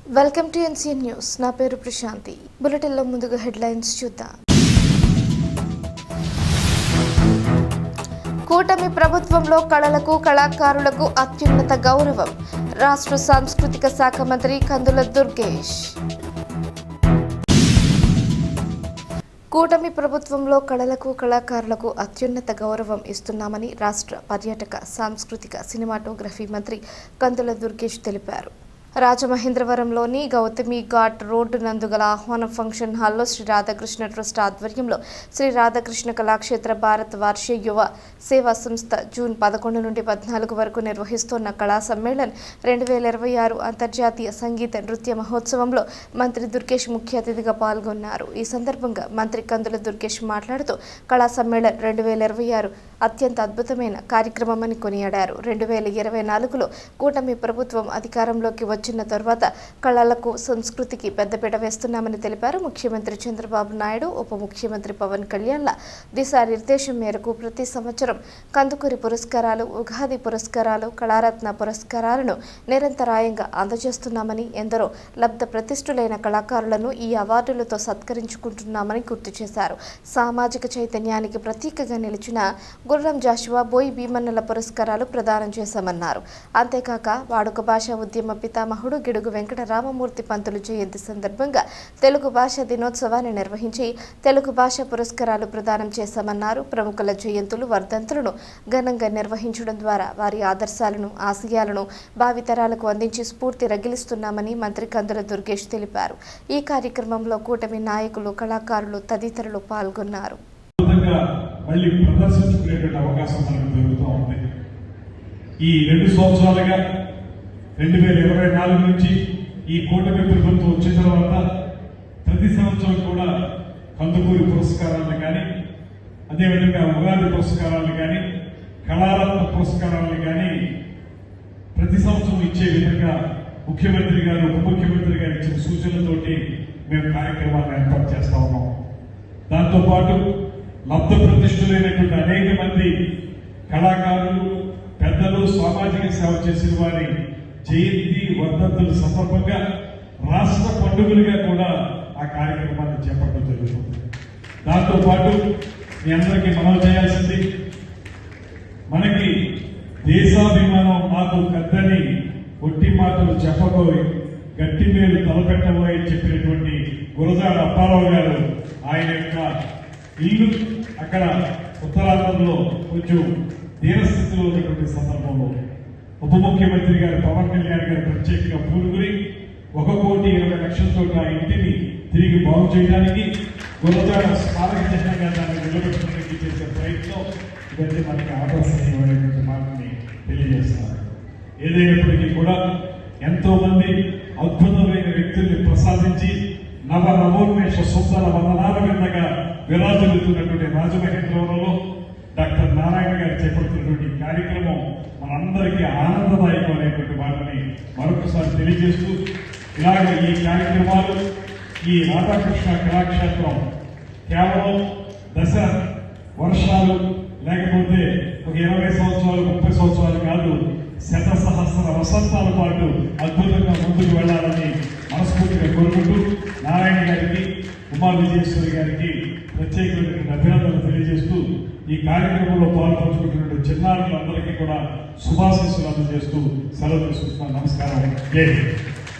Welcome to NCN news. నా పేరు ప్రశాంతి. బులెటిన్లో ముందుగా హెడ్లైన్స్ చూద్దాం. కూటమి ప్రభుత్వంలో కళలకు కళాకారులకు అత్యున్నత గౌరవం. రాష్ట్ర సాంస్కృతిక శాఖ మంత్రి కందుల దుర్గేష్. కూటమి ప్రభుత్వంలో కళలకు కళాకారులకు అత్యున్నత గౌరవం ఇస్తున్నామని రాష్ట్ర పర్యాటక సాంస్కృతిక సినిమాటోగ్రఫీ మంత్రి కందుల దుర్గేష్ తెలిపారు. రాజమహేంద్రవరంలోని గౌతమి ఘాట్ రోడ్డు నందు గల ఆహ్వాన ఫంక్షన్ హాల్లో శ్రీ రాధాకృష్ణ ట్రస్ట్ ఆధ్వర్యంలో శ్రీ రాధాకృష్ణ కళాక్షేత్ర భారత్ వార్షిక యువ సేవా సంస్థ జూన్ 11 నుండి 14 వరకు నిర్వహిస్తున్న కళా సమ్మేళన్ 2026 అంతర్జాతీయ సంగీత నృత్య మహోత్సవంలో మంత్రి దుర్గేష్ ముఖ్య అతిథిగా పాల్గొన్నారు. ఈ సందర్భంగా మంత్రి కందుల దుర్గేష్ మాట్లాడుతూ కళా సమ్మేళన్ 2026 అత్యంత అద్భుతమైన కార్యక్రమమని కొనియాడారు. 2024లో కూటమి ప్రభుత్వం అధికారంలోకి వచ్చిన తర్వాత కళలకు సంస్కృతికి పెద్దపీట వేస్తున్నామని తెలిపారు. ముఖ్యమంత్రి చంద్రబాబు నాయుడు, ఉప ముఖ్యమంత్రి పవన్ కళ్యాణ్ల దిశానిర్దేశం మేరకు ప్రతి సంవత్సరం కందుకూరి పురస్కారాలు, ఉగాది పురస్కారాలు, కళారత్న పురస్కారాలను నిరంతరాయంగా అందజేస్తున్నామని, ఎందరో లబ్ధ ప్రతిష్ఠులైన కళాకారులను ఈ అవార్డులతో సత్కరించుకుంటున్నామని గుర్తు చేశారు. సామాజిక చైతన్యానికి ప్రతీకగా నిలిచిన గుర్రం జాషువా, బోయి భీమన్నల పురస్కారాలు ప్రదానం చేశామన్నారు. అంతేకాక వాడుక భాష ఉద్యమ పితామహుడు గిడుగు వెంకట రామమూర్తి పంతులు జయంతి సందర్భంగా తెలుగు భాష దినోత్సవాన్ని నిర్వహించి తెలుగు భాష పురస్కారాలు ప్రదానం చేశామన్నారు. ప్రముఖుల జయంతులు, వర్ధంతులను ఘనంగా నిర్వహించడం ద్వారా వారి ఆదర్శాలను, ఆశయాలను భావితరాలకు అందించి స్ఫూర్తి రగిలిస్తున్నామని మంత్రి కందుల దుర్గేష్ తెలిపారు. ఈ కార్యక్రమంలో కూటమి నాయకులు, కళాకారులు తదితరులు పాల్గొన్నారు. మళ్ళీ ప్రదర్శించుకునేటువంటి అవకాశం మనకు దొరుకుతూ ఉంది. ఈ 2 సంవత్సరాలుగా 2024 నుంచి ఈ కూటమి ప్రభుత్వం వచ్చిన తర్వాత ప్రతి సంవత్సరం కూడా కందుకూరి పురస్కారాలను కానీ, అదేవిధంగా ఉగాది పురస్కారాలను కానీ, కళారత్న పురస్కారాలను కానీ ప్రతి సంవత్సరం ఇచ్చే విధంగా ముఖ్యమంత్రి గారు, ఉప ముఖ్యమంత్రి గారు ఇచ్చిన సూచనలతోటి మేము కార్యక్రమాలను ఏర్పాటు చేస్తా ఉన్నాం. దాంతోపాటు లబ్ధ ప్రతిష్ఠులైనటువంటి అనేక మంది కళాకారులు, పెద్దలు, సామాజిక సేవ చేసిన వారి జయంతి, వర్ధంతుల సందర్భంగా రాష్ట్ర పండుగలుగా కూడా ఆ కార్యక్రమాన్ని చేపట్టడం జరుగుతుంది. దాంతోపాటు మీ అందరికీ మనం చేయాల్సింది, మనకి దేశాభిమానం నాకు పెద్దని ఒట్టి మాటలు చెప్పబోయి గట్టి మేలు తలపెట్టబోయి చెప్పినటువంటి గురజాడ అప్పారావు గారు, ఆయన యొక్క ఇల్లు అక్కడ ఉత్తరాంధ్రలో కొంచెం దీనస్థితిలో ఉన్నటువంటి సందర్భంలో ఉప ముఖ్యమంత్రి గారు పవన్ కళ్యాణ్ గారు ప్రత్యేకంగా పూనుకుని 1,20,00,000 ఆ ఇంటిని తిరిగి బాగు చేయడానికి, గురజాడ స్మారక చిహ్నంగా దాన్ని నిలబెట్టడానికి చేసే ప్రయత్నం ఇవన్నీ మనకి ఆదర్శనీయమైనటువంటి మాటని తెలియజేస్తున్నారు. ఏదైనప్పటికీ కూడా ఎంతో మంది అద్భుతమైన వ్యక్తుల్ని ప్రసాదించి నవోన్మేష సుందర వందనాల విధంగా విరాజిల్లుతున్నటువంటి రాజమహేంద్రవరంలో డాక్టర్ నారాయణ గారు చేపడుతున్నటువంటి కార్యక్రమం మనందరికీ ఆనందదాయకమైనటువంటి మాటని మరొకసారి తెలియజేస్తూ, ఇలాగ ఈ కార్యక్రమాలు, ఈ రాధాకృష్ణ కళాక్షేత్రం కేవలం దశ వర్షాలు లేకపోతే ఒక 20 సంవత్సరాలు 30 సంవత్సరాలు కాదు, శత సహస్ర వసంతాల పాటు అద్భుతంగా ముందుకు వెళ్లాలని మనస్ఫూర్తిగా కోరుకుంటూ నారాయణ గారికి, ఉమా విజయేశ్వరి గారికి ప్రత్యేకమైనటువంటి అభినందనలు తెలియజేస్తూ ఈ కార్యక్రమంలో పాల్పంచుకుంటున్న చిన్నారులందరికీ కూడా శుభాశీస్సులు అందజేస్తూ సెలవు తీసుకుంటున్నాను. నమస్కారం. జై హింద్.